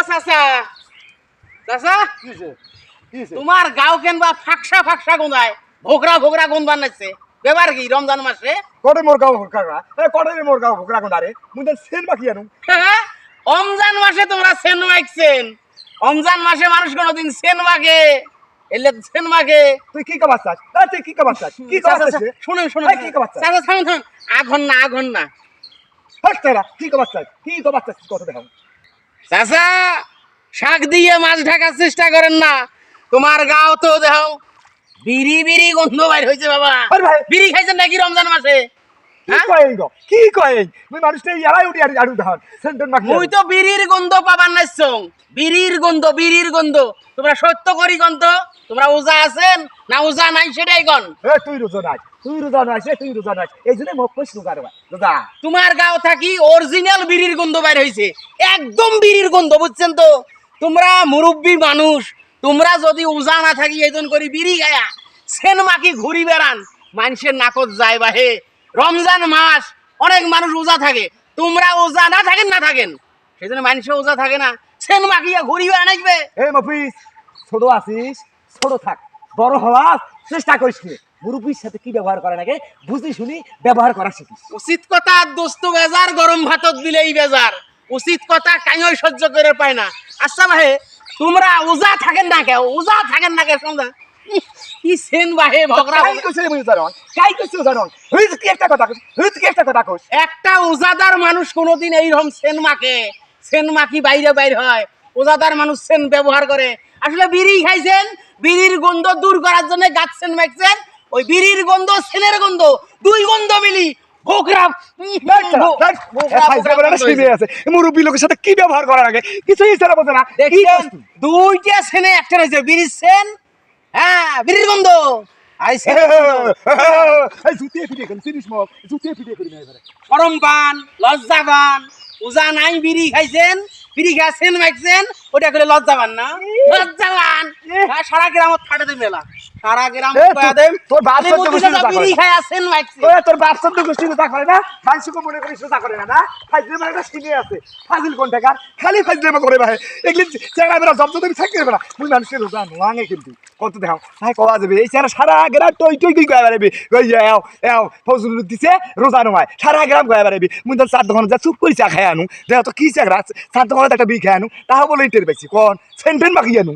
চাচা চাচা তোমার গাও কেনবা ফাকসা ফাকসা গোঁদায় ভোকরা ভোকরা গোন বানাইছে বেবার কি রমজান মাসে কটে মোর গাও ভোকরা কটে মোর গাও ভোকরা কোন আরে মুই তো সেন বাকি আনু রমজান মাসে তোমরা সেন মাইকছেন রমজান মাসে মানুষ কোনদিন সেন মাগে এলে সেন মাগে তুই কি কবাস চাস তুই কি কবাস চাস কি কবাস চাস শুনুন শুনুন কি কবাস চাস চাচা থামুন থামুন আঘন না হটতেরা কি কবাস চাস কত দেখাও চাচা শাক দিয়ে মাছ ঢাকার চেষ্টা করেন না তোমার গাও তো দেখো বিড়ি বিড়ি গন্ধ বাইর হয়েছে বাবা আরে ভাই বিড়ি খাইছেন নাকি রমজান মাসে কি কয় মুই মানুষটা ইয়ালাই উঠি আড়ু ধান সেন্টন মাখি মুই তো বিড়ির গন্ধ পাবার নাইছং বিড়ির গন্ধ তোমরা সত্য করি গন্ধ তোমরা ওজা আছেন না ওজা নাই সেটাই গন এ তুই রোজা নাই তুই রোজা নাই এই জন্য মুখ কইছ কারবা দাদা তোমার গাও থাকি অরিজিনাল বিড়ির গন্ধ বাইর হইছে একদম বিড়ির গন্ধ বুঝছেন তো তোমরা মুরব্বী মানুষ তোমরা যদি ওজা না থাকি এইজন করি বিড়ি গায়া সেন মাকি ঘুরি বেড়ান মানুষের নাকত যায় বাহে রমজান মাস অনেক মানুষ ওজা থাকে তোমরা ওজা না থাকেন সেই জন্য মানুষের ওজা থাকে না সেন মাকিয়া ঘুরি বেড়াইবে এ মফিস ছোট আছিস ছোট থাক বড় হওয়ার চেষ্টা করিস নি মুরব্বীর সাথে কি ব্যবহার করে নাকি বুঝি শুনি ব্যবহার করা শিখিস উচিত কথা দোস্ত বেজার গরম ভাতত দিলেই বেজার উচিত কথা কাইও সহ্য করে পায় না আচ্ছা ভাই তোমরা ওজা থাকেন না কে সমঝা কি সেন বাহে ভগরা কাই কইছে মুই জানো হই কি একটা কথা কইস একটা ওজাদার মানুষ কোনোদিন এইরকম সেন মাকি বাইরে হয় ওজাদার মানুষ সেন ব্যবহার করে আসলে বিড়ি খাইছেন বিড়ির গন্ধ দূর করার জন্য গাছ সেন মাখছেন ওই বিড়ির গন্ধ সেনের গন্ধ দুই গন্ধ মিলি ভোকরা মুরব্বী লোকের সাথে কি ব্যবহার করার আগে কিছুই ইচ্ছা বোঝে না দেখছেন দুইটা সেনে একটা রয়েছে বিড়ির সেন হ্যাঁ বিড়ির গন্ধ পরমপান লজ্জাবান উজা নাই বিড়ি খাইছেন বিড়ি খাইছেন মাইছেন ওটা করে লজ্জাবান না লজ্জাবান সারা গ্রামত ফাটে দেবে মেলা সারা গ্রাম তোর বিড়ি খাই আছেন মাইছেন তোর বাপসব তো গোষ্ঠী রোজা করে না ফাইসুকে মনে করি রোজা করে না ফাইজলে একটা সিনে আছে ফাজিল কোন টাকার খালি ফাইজলে করে ভাই এগুলি চেহারা বেড়া জব যদি থাকতে পারবে না মুই মানুষের রোজা নোয়াঙে কিন্তু কত দেখাও ভাই কওয়া যাবে এই চেহারা সারা গ্রাম টই কই কয়ে বেড়াবি ওই এও ফজল দিছে রোজা নয় সারা গ্রাম কয়ে বেড়াবি মুই তো 4 দোকানে যা চুপ করে চা খাই আনু দেখ তো কি চেহারা 4 দোকানে একটা বি খাই আনু তাহা বলে ইটের বেশি কোন সেন্টেন বাকি আনু